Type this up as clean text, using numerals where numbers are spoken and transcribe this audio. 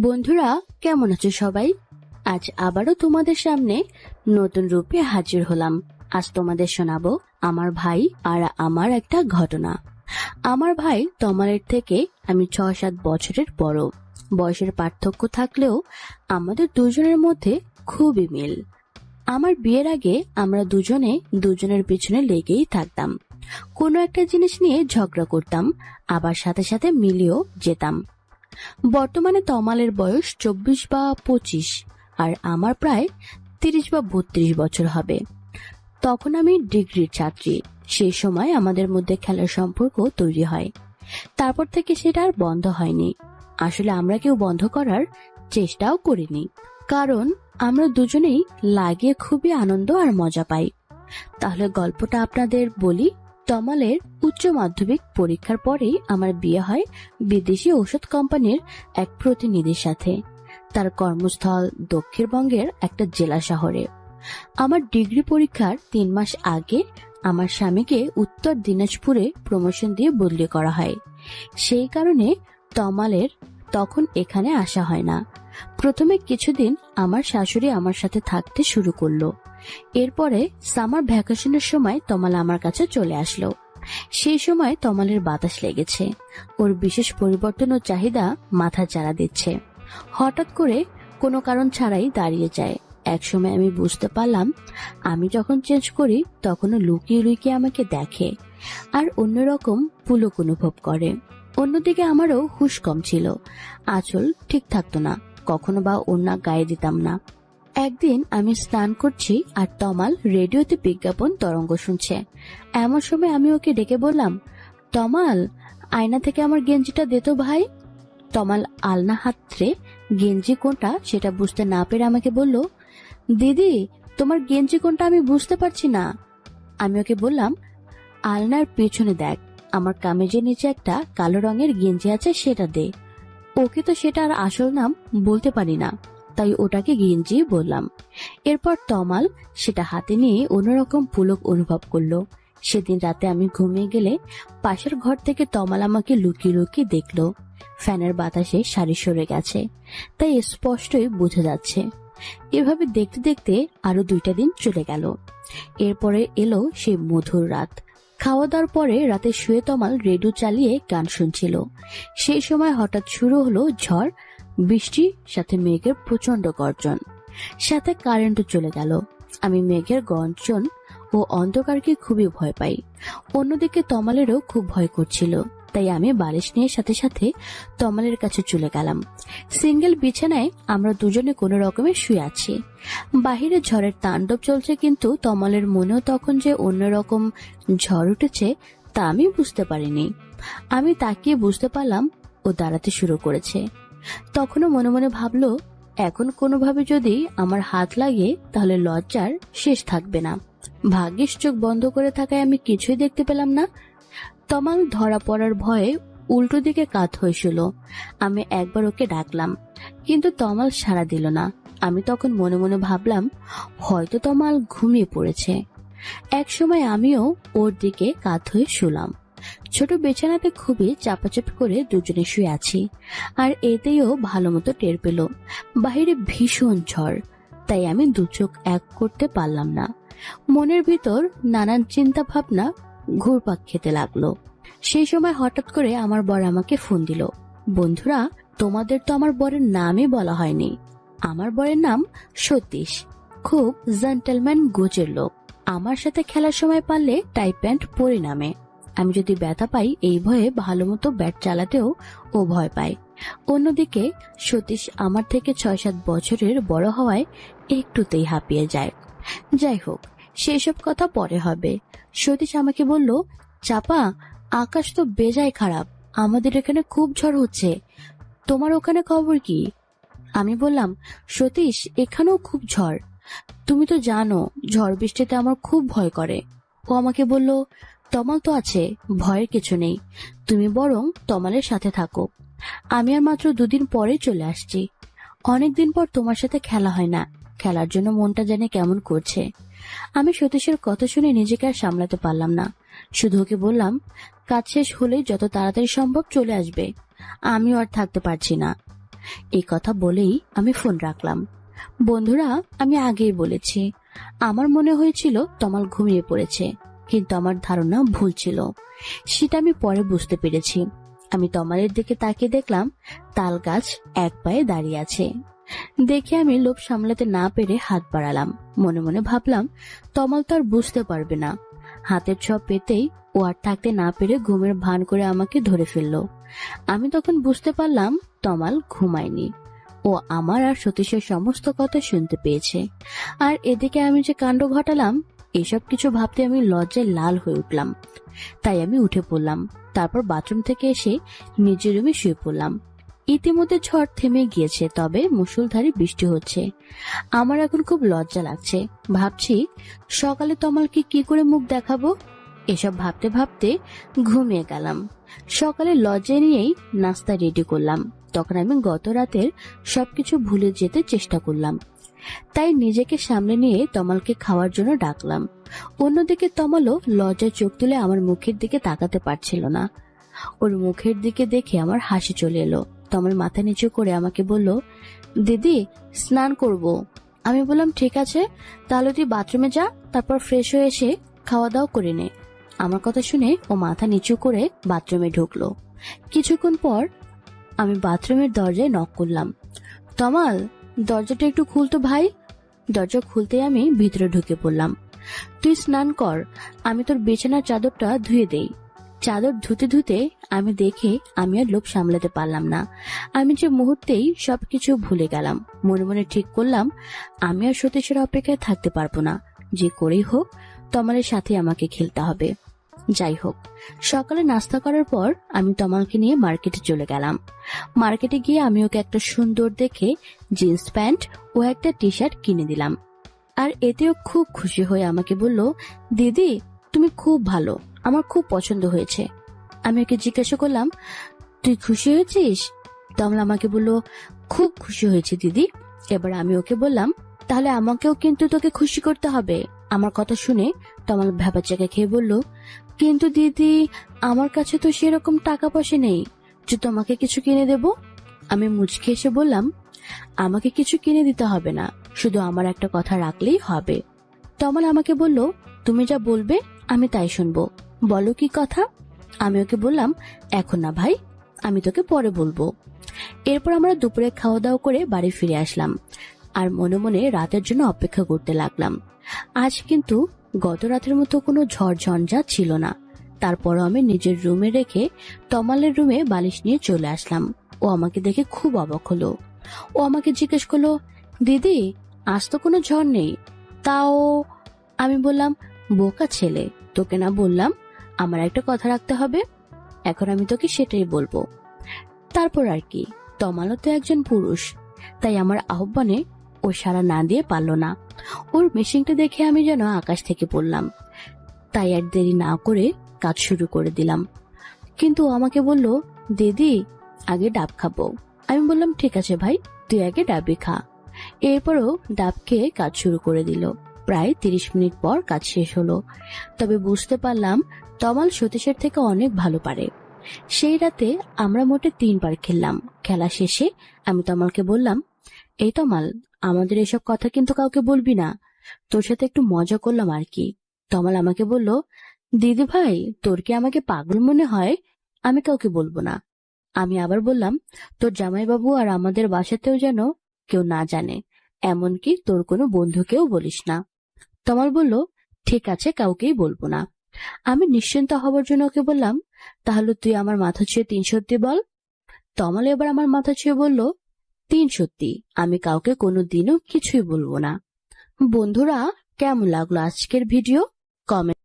বন্ধুরা, কেমন আছো সবাই? আজ আবারও তোমাদের সামনে নতুন রূপে হাজির হলাম। আজ তোমাদের শোনাবো আমার ভাই আর আমার একটা ঘটনা। আমার ভাই তমালের থেকে আমি 6-7 বছরের বড়। বয়সের পার্থক্য থাকলেও আমাদের দুজনের মধ্যে খুবই মিল। আমার বিয়ের আগে আমরা দুজনে দুজনের পিছনে লেগেই থাকতাম। কোনো একটা জিনিস নিয়ে ঝগড়া করতাম, আবার সাথে সাথে মিলিয়েও যেতাম। বর্তমানে তমালের বয়স 24 বা 25 আর আমার প্রায় 30 বা 32 বছর হবে। তখন আমি ডিগ্রির ছাত্রী। সেই সময় আমাদের মধ্যে খেলার সম্পর্ক তৈরি হয়। তারপর থেকে সেটা আর বন্ধ হয়নি। আসলে আমরা কেউ বন্ধ করার চেষ্টাও করিনি, কারণ আমরা দুজনেই লাগিয়ে খুবই আনন্দ আর মজা পাই। তাহলে গল্পটা আপনাদের বলি। তমালের উচ্চ মাধ্যমিক পরীক্ষার পরেই আমার বিয়ে হয় বিদেশি ঔষধ কোম্পানির এক প্রতিনিধির সাথে। তার কর্মস্থল দক্ষিণবঙ্গের একটা জেলা শহরে। আমার ডিগ্রি পরীক্ষার 3 মাস আগে আমার স্বামীকে উত্তর দিনাজপুরে প্রমোশন দিয়ে বদলি করা হয়। সেই কারণে তমালের তখন এখানে আসা হয় না। প্রথমে কিছুদিন আমার শাশুড়ি আমার সাথে থাকতে শুরু করলো। এরপরে সামার ভ্যাকেশনের সময় তমাল আমার কাছে চলে আসলো। সেই সময় তমালের বাতাস লেগেছে। ওর বিশেষ পরিবর্তন ও চাহিদা মাথা চাড়া দিচ্ছে। হঠাৎ করে কোনো কারণ ছাড়াই দাঁড়িয়ে যায়। একসময় আমি বুঝতে পারলাম, আমি যখন চেঞ্জ করি তখনও লুকিয়ে লুকিয়ে আমাকে দেখে আর অন্যরকম পুলক অনুভব করে। অন্যদিকে আমারও হুঁশ কম ছিল। আঁচল ঠিক থাকতো না, কখনো বা ওড়না গায়ে দিতাম না। একদিন আমি স্নান করছি আর তমাল রেডিওতে বিজ্ঞাপন তরঙ্গ শুনছে। এমন সময় আমি ওকে ডেকে বললাম, তমাল, আয়না থেকে আমার গেঞ্জিটা দে তো ভাই। তমাল আলনা হাতড়ে গেঞ্জি কোনটা সেটা বুঝতে না পেরে আমাকে বলল, দিদি, তোমার গেঞ্জি কোনটা আমি বুঝতে পারছি না। আমি ওকে বললাম, আলনার পেছনে দেখ, আমার কামিজের নিচে একটা কালো রঙের গেঞ্জি আছে, সেটা দে। ওকে তো সেটা আর আসল নাম বলতে পারি না, তাই ওটাকে গেঞ্জি বললাম। এরপর তমাল সেটা হাতে নিয়ে অন্যরকম পুলক অনুভব করলো। সেদিন রাতে আমি ঘুমিয়ে গেলে পাশের ঘর থেকে তমাল আমাকে লুকিয়ে লুকিয়ে দেখলো। ফ্যানের বাতাসে শাড়ি সরে গেছে, তাই স্পষ্টই বোঝা যাচ্ছে। এভাবে দেখতে দেখতে আরো 2টা দিন চলে গেল। এরপরে এলো সেই মধুর রাত। খাওয়া দাওয়ার পরে রাতে শুয়ে তমাল রেডিও চালিয়ে গান শুনছিল। সেই সময় হঠাৎ শুরু হলো ঝড়, বৃষ্টি, সাথে মেঘের প্রচন্ড গর্জন, সাথে কারেন্টও চলে গেল। আমি মেঘের গর্জন ও অন্ধকারকে খুবই ভয় পাই। অন্যদিকে তমালেরও খুব ভয় করছিল, তাই আমি বালিশ নিয়ে সাথে সাথে তমালের কাছে চলে গেলাম। সিঙ্গেল বিছানায় আমরা দুজনে কোনো রকমে শুয়ে আছি। বাহিরে ঝড়ের তাণ্ডব চলছে, কিন্তু তমালের মনেও তখন যে অন্যরকম ঝড় উঠেছে তা আমি বুঝতে পারিনি। আমি তাকিয়ে বুঝতে পারলাম ও দাঁড়াতে শুরু করেছে। তখনও মনে মনে ভাবলো, এখন কোনোভাবে যদি আমার হাত লাগে তাহলে লজ্জার শেষ থাকবে না। ভাগ্যিস চোখ বন্ধ করে থাকায় আমি কিছুই দেখতে পেলাম না। তমাল ধরা পড়ার ভয়ে উল্টো দিকে কাত হয়েছিল। আমি একবার ওকে ডাকলাম, কিন্তু তমাল সাড়া দিল না। আমি তখন মনে মনে ভাবলাম, হয়তো তমাল ঘুমিয়ে পড়েছে। এক সময় আমিও ওর দিকে কাত হয়ে শুলাম। ছোট বিছানাতে খুবই চাপাচাপি করে দুজনে শুয়ে আছি, আর এতেও ভালো মতো টের পেল বাহিরে ভীষণ ঝড়। তাই আমি দু চোখ এক করতে পারলাম না। মনের ভিতর নানান চিন্তা ভাবনা ঘুরপাক খেতে লাগলো। সেই সময় হঠাৎ করে আমার বর আমাকে ফোন দিল। বন্ধুরা, তোমাদের তো আমার বরের নামই বলা হয়নি। আমার বরের নাম সতীশ। খুব জেন্টলম্যান গোছের লোক। আমার সাথে খেলার সময় পারলে টাই প্যান্ট পরে নামে। আমি যদি ব্যথা পাই এই ভয়ে ভালো মতো ব্যাট চালাতেও ও ভয় পায়। অন্যদিকে সতীশ আমার থেকে 6-7 বছরের বড় হওয়ায় একটুতেই হাঁপিয়ে যায়। যাই হোক, সেসব কথা পরে হবে। সতীশ আমাকে বলল, চাপা, আকাশ তো বেজায় খারাপ, আমাদের এখানে খুব ঝড় হচ্ছে, তোমার ওখানে খবর কি? আমি বললাম, সতীশ, এখানেও খুব ঝড়। তুমি তো জানো ঝড় বৃষ্টিতে আমার খুব ভয় করে। ও আমাকে বলল, তমাল তো আছে, ভয়ের কিছু নেই, তুমি বরং তমালের সাথে থাকো। আমি আর মাত্র 2 দিন পরে চলে আসছি। অনেকদিন পর তোমার সাথে খেলা হয় না, খেলার জন্য মনটা জানে কেমন করছে। আমি সতীশের কথা শুনে নিজেকে আর সামলাতে পারলাম না। শুধু ওকে বললাম, কাজ শেষ হলে যত তাড়াতাড়ি সম্ভব চলে আসবে, আমিও আর থাকতে পারছি না। এই কথা বলেই আমি ফোন রাখলাম। বন্ধুরা, আমি আগেই বলেছি, আমার মনে হয়েছিল তমাল ঘুমিয়ে পড়েছে, কিন্তু আমার ধারণা ভুল ছিল। সেটা আমি পরে বুঝতে পেরেছি। আমি তমালের দিকে তাকিয়ে দেখলাম তাল গাছ এক পায়ে দাঁড়িয়ে আছে। দেখে আমি লোভ সামলাতে না পেরে হাত বাড়ালাম। মনে মনে ভাবলাম, তমাল তো আর বুঝতে পারবে না। হাতের ছোঁয়া পেতেই ও আর থাকতে না পেরে ঘুমের ভান করে আমাকে ধরে ফেললো। আমি তখন বুঝতে পারলাম তমাল ঘুমায়নি, ও আমার আর সতীশের সমস্ত কথা শুনতে পেয়েছে। আর এদিকে আমি যে কাণ্ড ঘটালাম, এসব কিছু ভাবতে আমি লজ্জায় লাল হয়ে উঠলাম। তাই আমি উঠে পড়লাম। তারপর বাথরুম থেকে এসে নিজের রুমে শুয়ে পড়লাম। ইতিমধ্যে ঝড় থেমে গিয়েছে, তবে মুষলধারে বৃষ্টি হচ্ছে। আমার এখন খুব লজ্জা লাগছে। ভাবছি সকালে তমালকে কি করে মুখ দেখাবো। এসব ভাবতে ভাবতে ঘুমিয়ে গেলাম। সকালে লজ্জা নিয়েই নাস্তা রেডি করলাম। তখন আমি গত রাতের সবকিছু ভুলে যেতে চেষ্টা করলাম। তাই নিজেকে সামনে নিয়ে তমালকে খাওয়ার জন্য ডাকলাম। অন্যদিকে তমালও লজ্জায় চোখ তুলে আমার মুখের দিকে তাকাতে পারছিল না। ওর মুখের দিকে দেখে আমার হাসি চলে এলো। তমাল মাথা নিচু করে আমাকে বলল, দিদি স্নান করব। আমি বললাম, ঠিক আছে, তাহলে তুই বাথরুমে যা, তারপর ফ্রেশ হয়ে এসে খাওয়া দাওয়া করে নে। আমার কথা শুনে ও মাথা নিচু করে বাথরুমে ঢুকলো। কিছুক্ষণ পর আমি বাথরুমের দরজায় নক করলাম। তমাল, দরজাটা একটু খুলতো ভাই। দরজা খুলতে আমি ভিতরে ঢুকে পড়লাম। তুই স্নান কর, আমি তোর বিছানার চাদরটা ধুয়ে দেই। চাদর ধুতে ধুতে আমি দেখে আমি আর লোভ সামলাতে পারলাম না। আমি যে মুহূর্তেই সবকিছু ভুলে গেলাম। মনে মনে ঠিক করলাম, আমি আর সতীশের অপেক্ষায় থাকতে পারবো না। যে করেই হোক তমালের সাথে আমাকে খেলতে হবে। যাই হোক, সকালে নাস্তা করার পর আমি তমালকে নিয়ে মার্কেটে চলে গেলাম। মার্কেটে গিয়ে আমি ওকে একটা সুন্দর দেখে জিন্স প্যান্ট ও একটা টি শার্ট কিনে দিলাম। আর এতেও খুব খুশি হয়ে আমাকে বলল, দিদি তুমি খুব ভালো, আমার খুব পছন্দ হয়েছে। আমি ওকে জিজ্ঞাসা করলাম, তুই খুশি হয়েছিস? তমাল আমাকে বলল, খুব খুশি হয়েছে দিদি। এবার আমি ওকে বললাম, তাহলে আমাকেও কিন্তু তোকে খুশি করতে হবে। আমার কথা শুনে তমাল ভ্যাবাচ্যাকা খেয়ে বলল, কিন্তু দিদি আমার কাছে তো সেরকম টাকা পয়সা নেই যে তোমাকে কিছু কিনে দেব। আমি মুচকে এসে বললাম, আমাকে কিছু কিনে দিতে হবে না, শুধু আমার একটা কথা রাখলেই হবে। তমাল আমাকে বলল, তুমি যা বলবে আমি তাই শুনবো, বলো কি কথা। আমি ওকে বললাম, এখন না ভাই, আমি তোকে পরে বলবো। এরপর আমরা দুপুরে খাওয়া দাওয়া করে বাড়ি ফিরে আসলাম আর মনে মনে রাতের জন্য অপেক্ষা করতে লাগলাম। আজ কিন্তু গত রাতের মতো কোনো ঝড় ঝঞ্ঝাট ছিল না। তারপরও আমি নিজের রুমে রেখে তমালের রুমে বালিশ নিয়ে চলে আসলাম। ও আমাকে দেখে খুব অবাক হলো। ও আমাকে জিজ্ঞেস করলো, দিদি আজ তো কোনো ঝড় নেই, তাও? আমি বললাম, বোকা ছেলে, তোকে না বললাম আমার একটা কথা রাখতে হবে? এখন আমি তোকে সেটাই বলবো। তারপর আর কি, তমালও তো একজন পুরুষ, তাই আমার আহ্বানে ও সাড়া না দিয়ে পারল না। ওর মেশিনটা দেখে আমি যেন আকাশ থেকে পড়লাম। তাই আর দেরি না করে কাজ শুরু করে দিলাম। কিন্তু ও আমাকে বলল, দিদি আগে ডাব খাবো। আমি বললাম, ঠিক আছে ভাই, তুই আগে ডাবই খা। এরপরও ডাব খেয়ে কাজ শুরু করে দিল। প্রায় 30 মিনিট পর কাজ শেষ হলো। তবে বুঝতে পারলাম তমাল সতীশের থেকে অনেক ভালো পারে। সেই রাতে আমরা মোটে 3 বার খেললাম। খেলা শেষে আমি তমালকে বললাম, এই তমাল, আমাদের এসব কথা কিন্তু কাউকে বলবি না, তোর সাথে একটু মজা করলাম আর কি। তমাল আমাকে বলল, দিদি ভাই তোর কি আমাকে পাগল মনে হয়? আমি কাউকে বলবো না। আমি আবার বললাম, তোর জামাইবাবু আর আমাদের বাসাতেও যেন কেউ না জানে, এমনকি তোর কোনো বন্ধুকেও বলিস না। তমাল বলল, ঠিক আছে, কাউকেই বলবো না। আমি নিশ্চিন্ত হবার জন্য ওকে বললাম, তাহলে তুই আমার মাথা ছুঁয়ে 3 সত্যি বল। তমাল এবার আমার মাথা ছুঁয়ে বলল, 3 সত্যি আমি কাউকে কোনোদিনও কিছুই বলবো না। বন্ধুরা, কেমন লাগলো আজকের ভিডিও? কমেন্ট